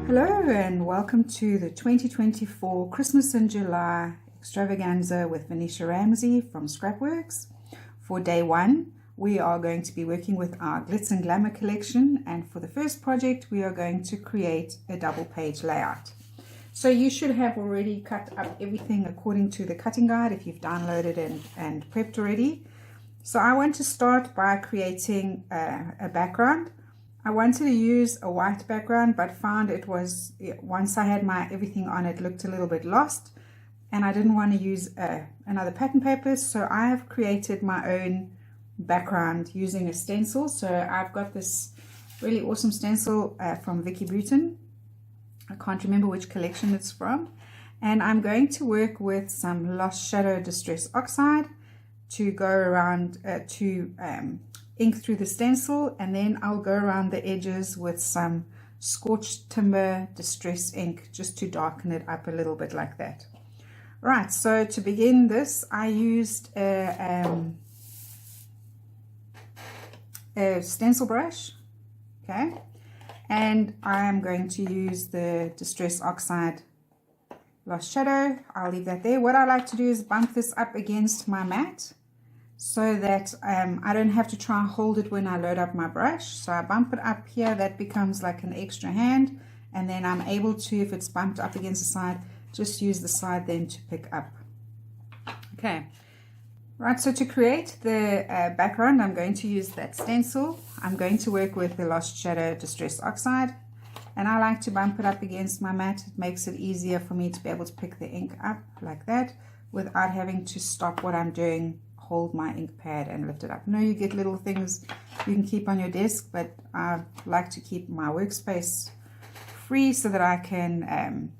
Hello and welcome to the 2024 Christmas in July extravaganza with Venetia Ramsey from Scrapworx. For day one, we are going to be working with our Glitz and Glamour collection, and for the first project we are going to create a double page layout. So you should have already cut up everything according to the cutting guide if you've downloaded and prepped already. So I want to start by creating a background. I wanted to use a white background, but found it was, once I had my everything on, it looked a little bit lost, and I didn't want to use another pattern paper, so I have created my own background using a stencil. So I've got this really awesome stencil from Vicky Bouton. I can't remember which collection it's from, and I'm going to work with some Lost Shadow Distress Oxide to go around ink through the stencil, and then I'll go around the edges with some Scorched Timber Distress ink just to darken it up a little bit like that. Right, so to begin this I used a stencil brush, okay, and I am going to use the Distress Oxide Lost Shadow. I'll leave that there. What I like to do is bump this up against my mat so that I don't have to try and hold it when I load up my brush. So I bump it up here, that becomes like an extra hand, and then I'm able to, if it's bumped up against the side, just use the side then to pick up. Okay, right, so to create the background, I'm going to use that stencil. I'm going to work with the Lost Shadow Distress Oxide, and I like to bump it up against my mat. It makes it easier for me to be able to pick the ink up like that without having to stop what I'm doing, hold my ink pad and lift it up. No, you get little things you can keep on your desk, but I like to keep my workspace free so that I can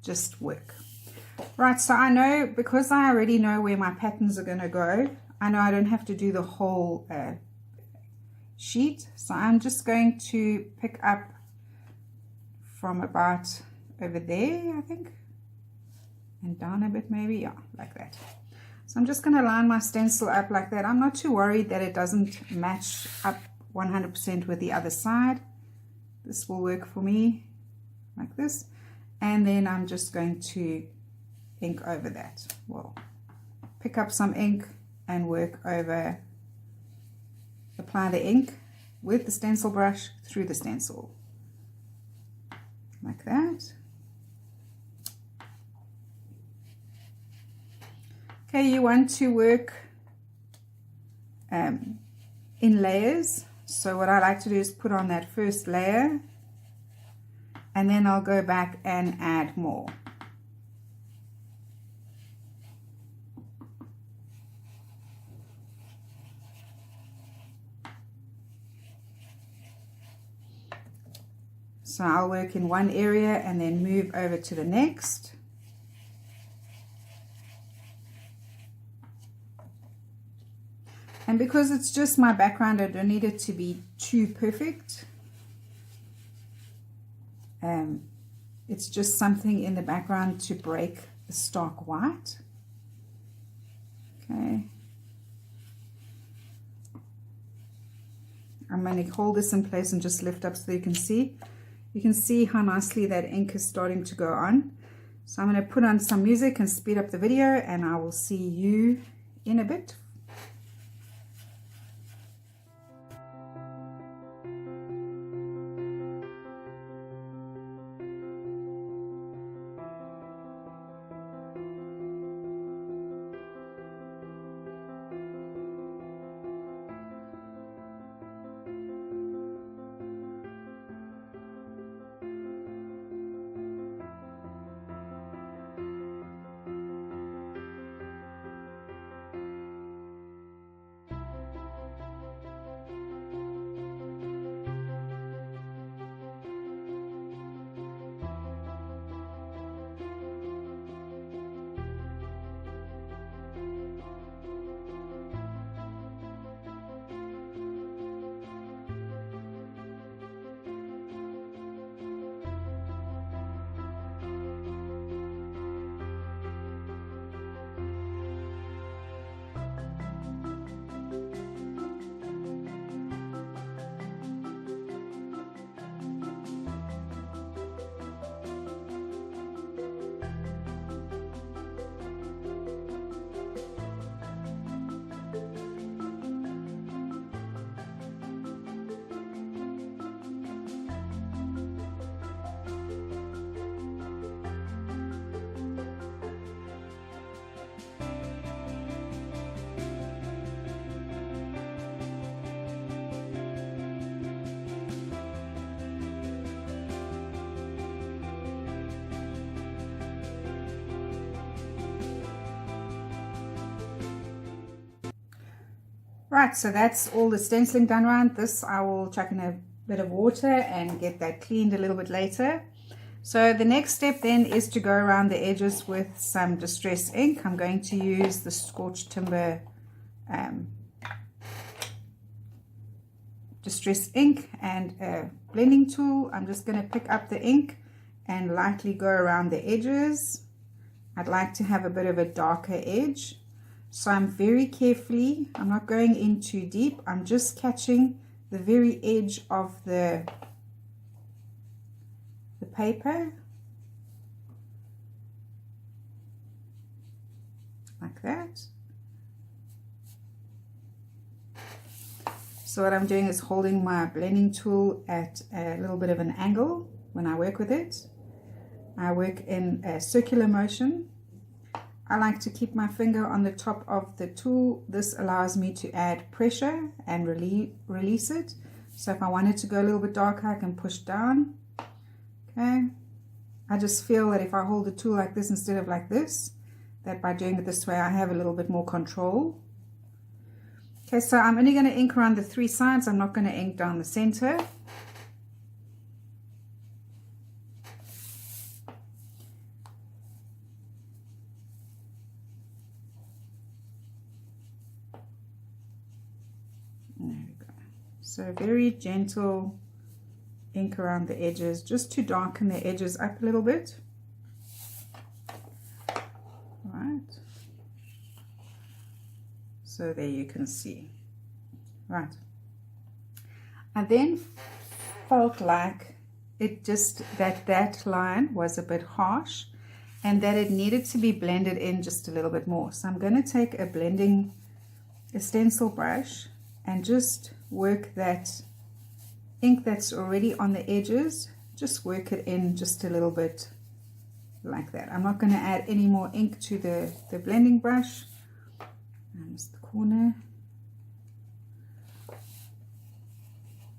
just work. Right, so I know, because I already know where my patterns are going to go, I know I don't have to do the whole sheet. So I'm just going to pick up from about over there, I think, and down a bit maybe, yeah, like that. So I'm just going to line my stencil up like that. I'm not too worried that it doesn't match up 100% with the other side. This will work for me like this. And then I'm just going to ink over that. Well, pick up some ink and work over, apply the ink with the stencil brush through the stencil. Like that. Okay, you want to work in layers. So what I like to do is put on that first layer, and then I'll go back and add more. So I'll work in one area and then move over to the next. And because it's just my background, I don't need it to be too perfect. It's just something in the background to break the stark white. Okay. I'm going to hold this in place and just lift up so you can see. You can see how nicely that ink is starting to go on. So I'm going to put on some music and speed up the video, and I will see you in a bit. Right, so that's all the stenciling done around this. I will chuck in a bit of water and get that cleaned a little bit later. So the next step then is to go around the edges with some distress ink. I'm going to use the Scorched Timber distress ink and a blending tool. I'm just going to pick up the ink and lightly go around the edges. I'd like to have a bit of a darker edge. So I'm very carefully, I'm not going in too deep, I'm just catching the very edge of the paper, like that. So what I'm doing is holding my blending tool at a little bit of an angle when I work with it. I work in a circular motion. I like to keep my finger on the top of the tool. This allows me to add pressure and release it. So if I wanted to go a little bit darker, I can push down. Okay. I just feel that if I hold the tool like this instead of like this, that by doing it this way, I have a little bit more control. Okay, so I'm only going to ink around the 3 sides. I'm not going to ink down the center. There we go. So very gentle ink around the edges, just to darken the edges up a little bit. Right. So there you can see. Right. I then felt like it just, that line was a bit harsh and that it needed to be blended in just a little bit more. So I'm going to take a stencil brush and just work that ink that's already on the edges, just work it in just a little bit like that. I'm not going to add any more ink to the blending brush. Just the corner,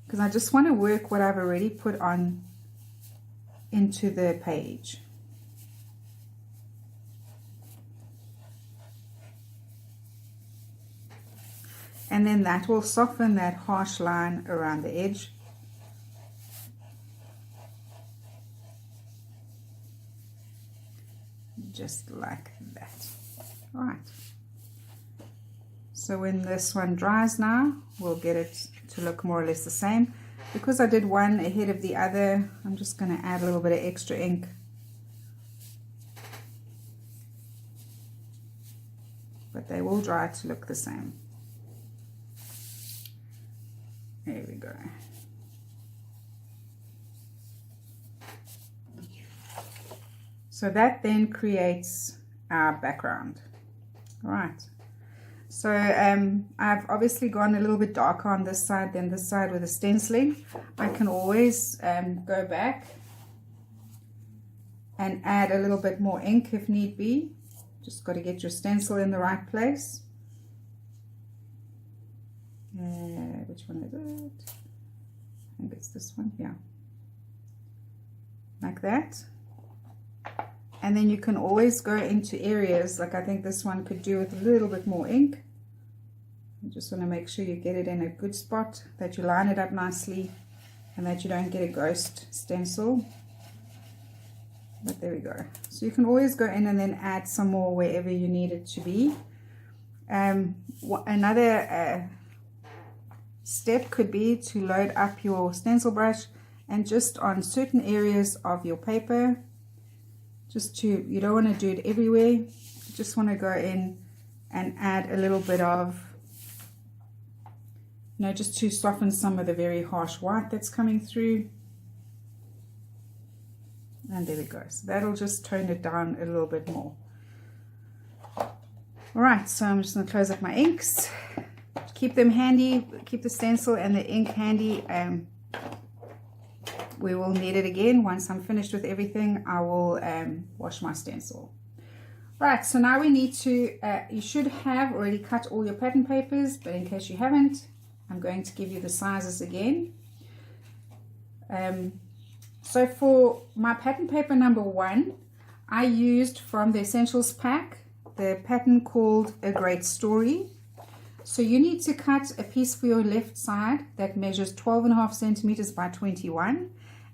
because I just want to work what I've already put on into the page. And then that will soften that harsh line around the edge. Just like that. All right. So when this one dries now, we'll get it to look more or less the same. Because I did one ahead of the other, I'm just going to add a little bit of extra ink. But they will dry to look the same. There we go. So that then creates our background. All right. So I've obviously gone a little bit darker on this side than this side with the stenciling. I can always go back and add a little bit more ink if need be. Just got to get your stencil in the right place. Which one is it? I think it's this one, yeah. Like that. And then you can always go into areas, like I think this one could do with a little bit more ink. You just want to make sure you get it in a good spot, that you line it up nicely, and that you don't get a ghost stencil. But there we go. So you can always go in and then add some more wherever you need it to be. Another step could be to load up your stencil brush and just on certain areas of your paper, you don't want to do it everywhere, you just want to go in and add a little bit of, just to soften some of the very harsh white that's coming through. And there we go. So that'll just tone it down a little bit more. Alright, so I'm just going to close up my inks. Keep them handy, keep the stencil and the ink handy. We will need it again. Once I'm finished with everything, I will wash my stencil. Right, so now we need to, you should have already cut all your pattern papers, but in case you haven't, I'm going to give you the sizes again. So for my pattern paper number 1, I used from the Essentials pack the pattern called A Great Story. So you need to cut a piece for your left side that measures 12.5 centimeters by 21,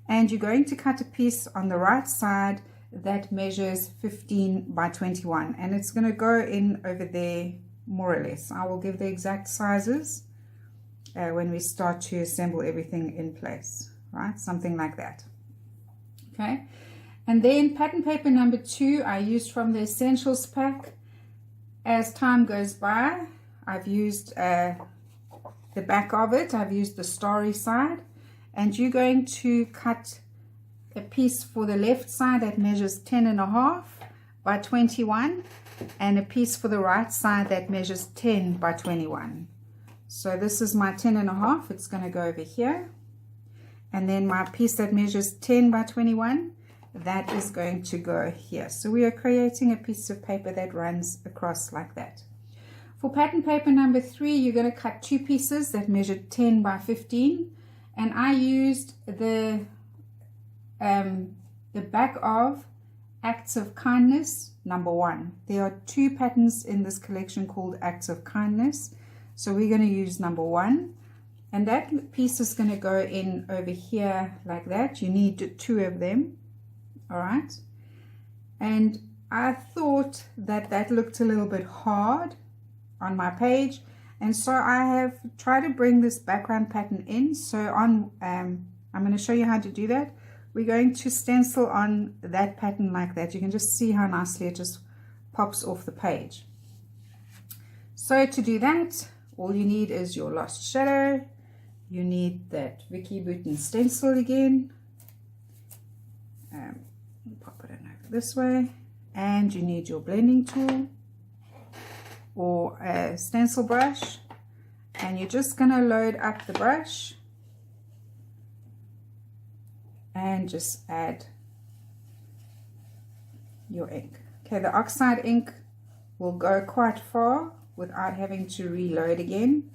and you're going to cut a piece on the right side that measures 15 by 21, and it's going to go in over there more or less. I will give the exact sizes when we start to assemble everything in place, right? Something like that. Okay, and then pattern paper number 2 I used from the Essentials pack. As time goes by, I've used the back of it, I've used the starry side, and you're going to cut a piece for the left side that measures 10.5 by 21, and a piece for the right side that measures 10 by 21. So this is my 10.5, it's going to go over here, and then my piece that measures 10 by 21, that is going to go here. So we are creating a piece of paper that runs across like that. For pattern paper number 3, you're going to cut 2 pieces that measure 10 by 15, and I used the back of Acts of Kindness number 1. There are 2 patterns in this collection called Acts of Kindness, so we're going to use number 1, and that piece is going to go in over here like that. You need 2 of them, all right? And I thought that that looked a little bit hard on my page, and so I have tried to bring this background pattern in. So on I'm going to show you how to do that. We're going to stencil on that pattern like that. You can just see how nicely it just pops off the page. So to do that, all you need is your Lost Shadow. You need that Vicky Bouton stencil again. Pop it in over this way, and you need your blending tool or a stencil brush, and you're just going to load up the brush and just add your ink. Okay, the oxide ink will go quite far without having to reload again.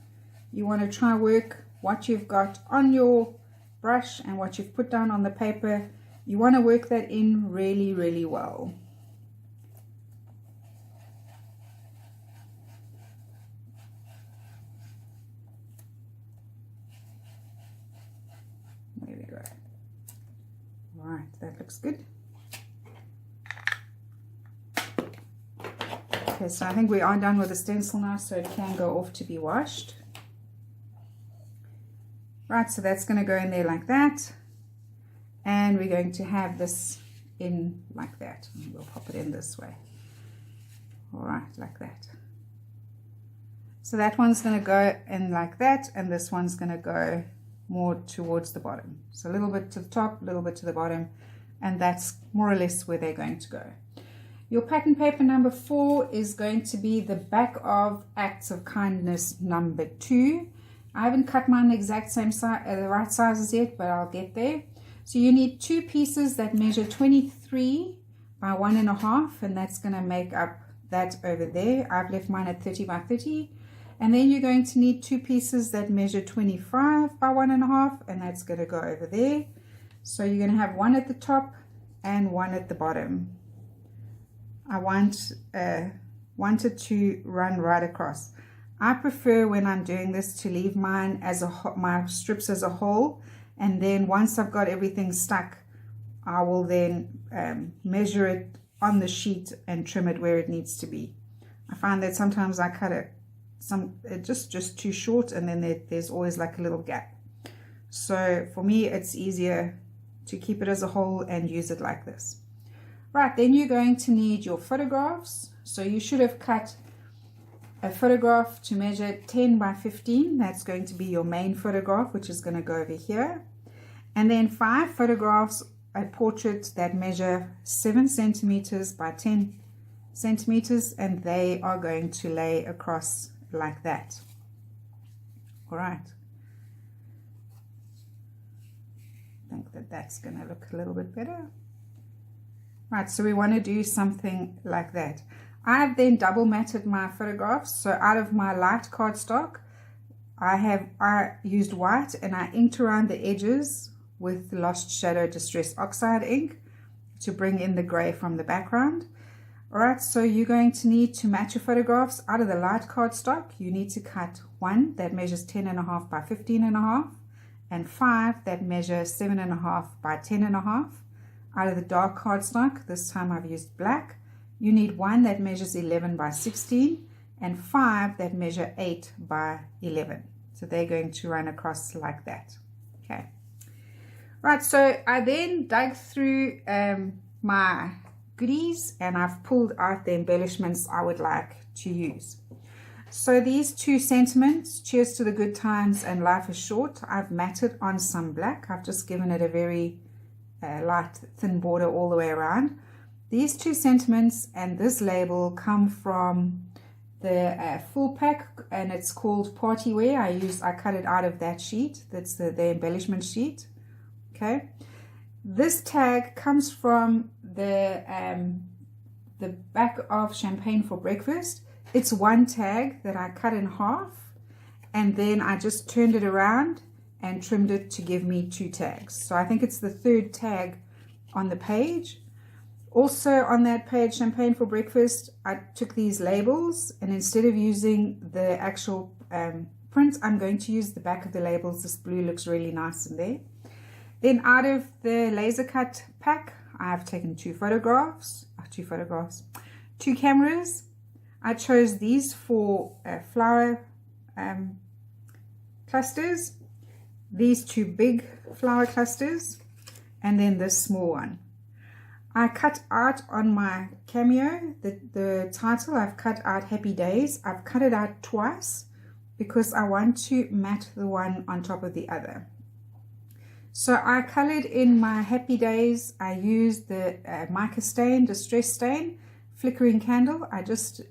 You want to try work what you've got on your brush and what you've put down on the paper. You want to work that in really, really well. There we go. All right, that looks good. Okay, so I think we are done with the stencil now, so it can go off to be washed. Right, so that's going to go in there like that. And we're going to have this in like that. We'll pop it in this way. All right, like that. So that one's going to go in like that, and this one's going to go more towards the bottom. So a little bit to the top, a little bit to the bottom, and that's more or less where they're going to go. Your pattern paper number 4 is going to be the back of Acts of Kindness number 2. I haven't cut mine the exact same size, the right sizes yet, but I'll get there. So you need 2 pieces that measure 23 by 1.5, and that's going to make up that over there. I've left mine at 30 by 30. And then you're going to need 2 pieces that measure 25 by 1.5, and that's going to go over there. So you're going to have one at the top and one at the bottom. I want it to run right across. I prefer when I'm doing this to leave mine as my strips as a whole, and then once I've got everything stuck, I will then measure it on the sheet and trim it where it needs to be. I find that sometimes I cut it just too short, and then there's always like a little gap. So for me, it's easier to keep it as a whole and use it like this. Right, then you're going to need your photographs. So you should have cut a photograph to measure 10 by 15. That's going to be your main photograph, which is going to go over here. And then 5 photographs, a portrait that measure 7 centimeters by 10 centimeters, and they are going to lay across like that. All right. I think that that's going to look a little bit better. Right, so we want to do something like that. I've then double matted my photographs. So out of my light cardstock, I used white, and I inked around the edges with Lost Shadow Distress Oxide ink to bring in the gray from the background. Alright, so you're going to need to match your photographs. Out of the light cardstock, you need to cut 1 that measures 10.5 by 15.5 and 5 that measure 7.5 by 10.5. Out of the dark cardstock, this time I've used black, you need 1 that measures 11 by 16 and 5 that measure 8 by 11. So they're going to run across like that. Okay. Right, so I then dug through my goodies and I've pulled out the embellishments I would like to use. So these 2 sentiments, cheers to the good times and life is short, I've matted on some black. I've just given it a very light thin border all the way around. These 2 sentiments and this label come from the full pack, and it's called Party Wear. I cut it out of that sheet. That's the embellishment sheet. Okay, this tag comes from the back of Champagne for Breakfast. It's 1 tag that I cut in half, and then I just turned it around and trimmed it to give me 2 tags. So I think it's the 3rd tag on the page. Also on that page, Champagne for Breakfast, I took these labels, and instead of using the actual print, I'm going to use the back of the labels. This blue looks really nice in there. Then out of the laser cut pack, I've taken 2 cameras. I chose these 4 flower clusters, these 2 big flower clusters, and then this small one. I cut out on my cameo, the title, I've cut out Happy Days. I've cut it out twice because I want to mat the one on top of the other. So I colored in my Happy Days. I used the mica stain, distress stain, flickering candle. I just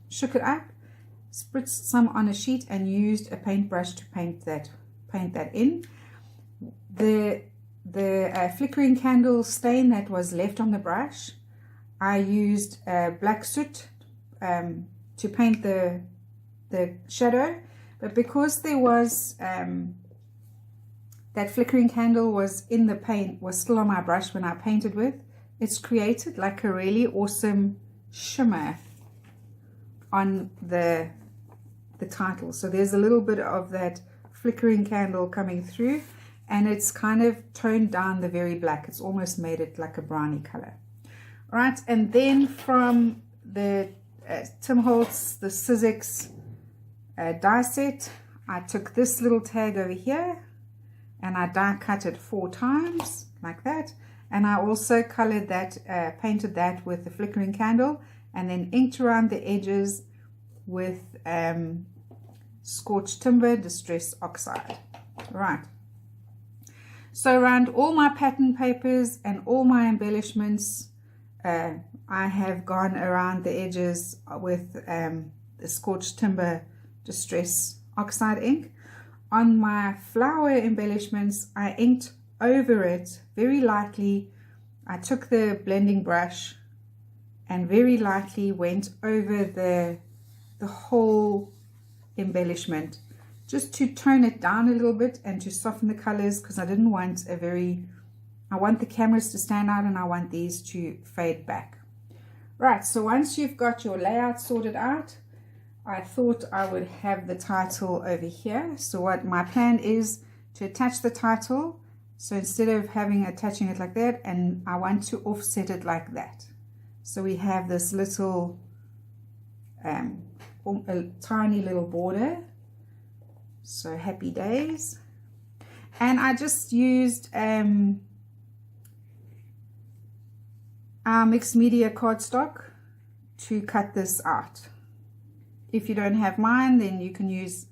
shook it up, spritzed some on a sheet and used a paintbrush to paint that in. The flickering candle stain that was left on the brush, I used black soot to paint the shadow, but because there was that flickering candle was in the paint, was still on my brush when I painted with, it's created like a really awesome shimmer on the title. So there's a little bit of that flickering candle coming through, and it's kind of toned down the very black. It's almost made it like a brownie color. All right, and then from the Tim Holtz, the Sizzix die set, I took this little tag over here and I die cut it 4 times like that, and I also colored that, painted that with the flickering candle, and then inked around the edges with Scorched Timber Distress Oxide. All right. So around all my pattern papers and all my embellishments, I have gone around the edges with the Scorched Timber Distress Oxide ink. On my flower embellishments, I inked over it very lightly. I took the blending brush and very lightly went over the whole embellishment, just to tone it down a little bit and to soften the colors, because I didn't want I want the cameras to stand out and I want these to fade back. Right, so once you've got your layout sorted out, I thought I would have the title over here. So what my plan is to attach the title. So instead of attaching it like that, and I want to offset it like that. So we have this little, a tiny little border. So Happy Days, and I just used our mixed media cardstock to cut this out. If you don't have mine, then you can use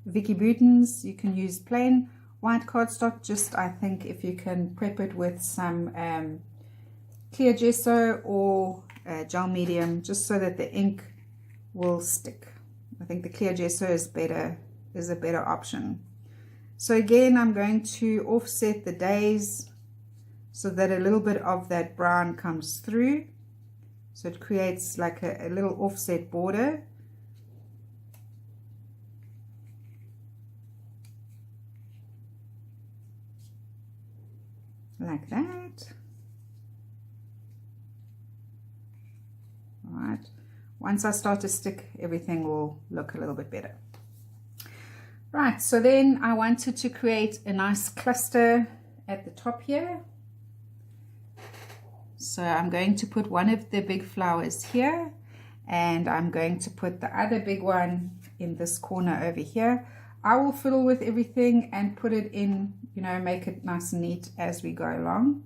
Vicky Bouton's. You can use plain white cardstock. Just, I think, if you can prep it with some clear gesso or gel medium, just so that the ink will stick. I think the clear gesso is a better option. So again, I'm going to offset the days so that a little bit of that brown comes through. So it creates like a little offset border. Like that. once I start to stick, everything will look a little bit better. Right, so then I wanted to create a nice cluster at the top here. So I'm going to put one of the big flowers here, and I'm going to put the other big one in this corner over here. I will fiddle with everything and put it in, you know, make it nice and neat as we go along.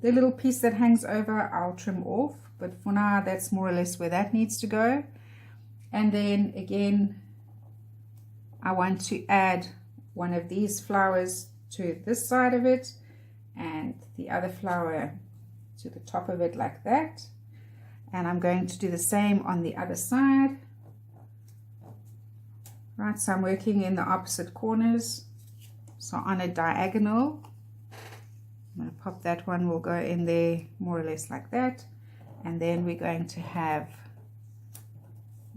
The little piece that hangs over, I'll trim off, but for now that's more or less where that needs to go. And then again, I want to add one of these flowers to this side of it and the other flower to the top of it like that. And I'm going to do the same on the other side. Right, so I'm working in the opposite corners. So on a diagonal, I'm going to pop that one, will go in there more or less like that. And then we're going to have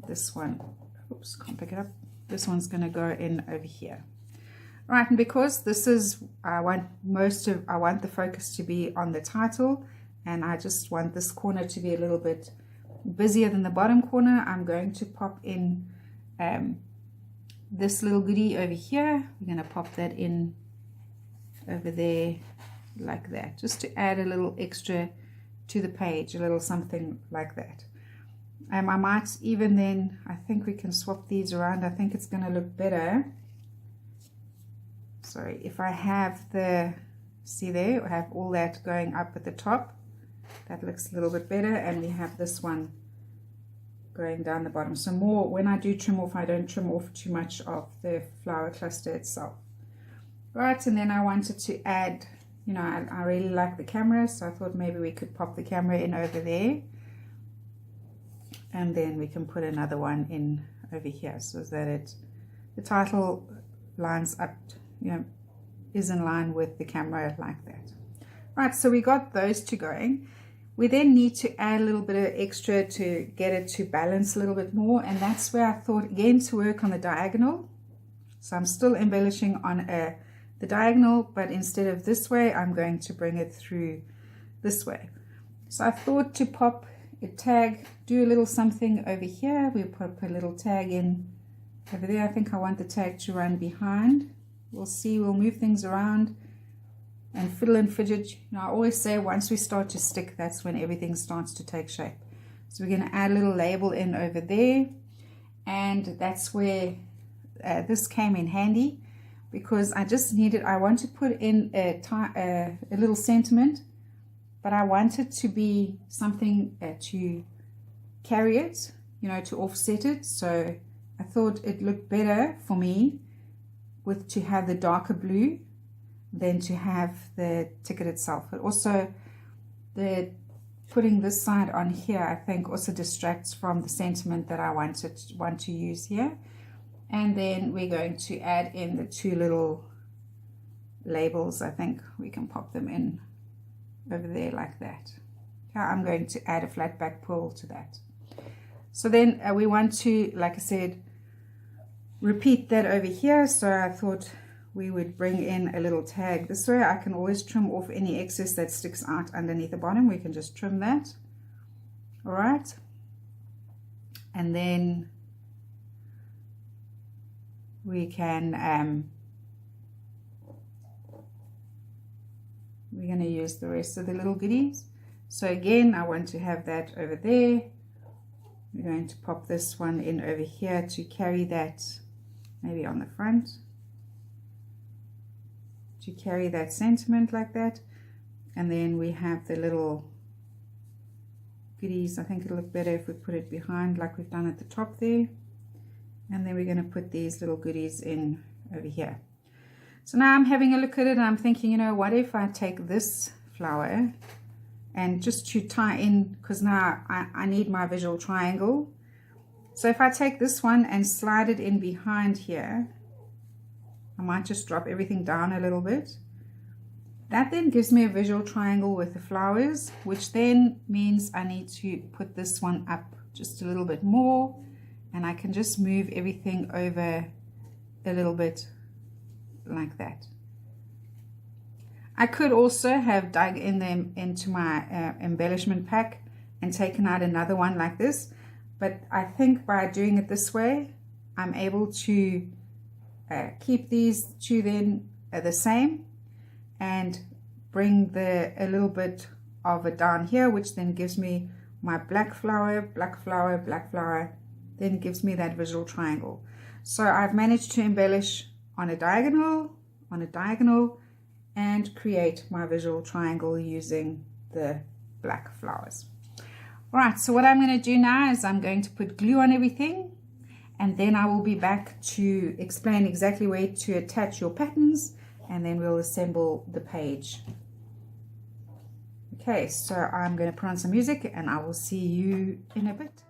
this one, oops, can't pick it up. This one's going to go in over here. Right, and because this is, I want the focus to be on the title, and I just want this corner to be a little bit busier than the bottom corner, I'm going to pop in this little goodie over here. We're going to pop that in over there like that, just to add a little extra to the page, a little something like that. I might even then, I think we can swap these around. I think it's going to look better. So if I have the, see there, I have all that going up at the top, that looks a little bit better, and we have this one going down the bottom. So more, when I do trim off, I don't trim off too much of the flower cluster itself. Right, and then I wanted to add, you know, I really like the camera, so I thought maybe we could pop the camera in over there. And then we can put another one in over here so that the title lines up, you know, is in line with the camera like that. Right, so we got those two going. We then need to add a little bit of extra to get it to balance a little bit more, and that's where I thought again to work on the diagonal. So I'm still embellishing on the diagonal, but instead of this way, I'm going to bring it through this way. So I thought to pop a tag, do a little something over here. We'll put a little tag in over there. I think I want the tag to run behind. We'll see, we'll move things around and fiddle and fidget. You know, I always say once we start to stick, that's when everything starts to take shape. So we're going to add a little label in over there, and that's where this came in handy, because I just needed, I want to put in a little sentiment, but I want it to be something to carry it, you know, to offset it. So I thought it looked better for me to have the darker blue than to have the ticket itself. But also putting this side on here, I think also distracts from the sentiment that I want to use here. And then we're going to add in the two little labels. I think we can pop them in over there like that. Okay, I'm going to add a flat back pull to that. So then we want to, like I said, repeat that over here. So I thought we would bring in a little tag. This way I can always trim off any excess that sticks out underneath the bottom. We can just trim that. All right. And then we can, we're going to use the rest of the little goodies. So again, I want to have that over there. We're going to pop this one in over here to carry that maybe on the front, to carry that sentiment like that. And then we have the little goodies. I think it'll look better if we put it behind like we've done at the top there. And then we're going to put these little goodies in over here. So now I'm having a look at it and I'm thinking, you know, what if I take this flower and just to tie in, because now I need my visual triangle. So if I take this one and slide it in behind here, I might just drop everything down a little bit. That then gives me a visual triangle with the flowers, which then means I need to put this one up just a little bit more, and I can just move everything over a little bit like that. I could also have dug in them into my embellishment pack and taken out another one like this, but I think by doing it this way, I'm able to keep these two then the same and bring a little bit of it down here, which then gives me my black flower, black flower, black flower, then gives me that visual triangle. So I've managed to embellish on a diagonal, and create my visual triangle using the black flowers. All right, so what I'm going to do now is I'm going to put glue on everything, and then I will be back to explain exactly where to attach your patterns, and then we'll assemble the page. Okay, so I'm going to put on some music and I will see you in a bit.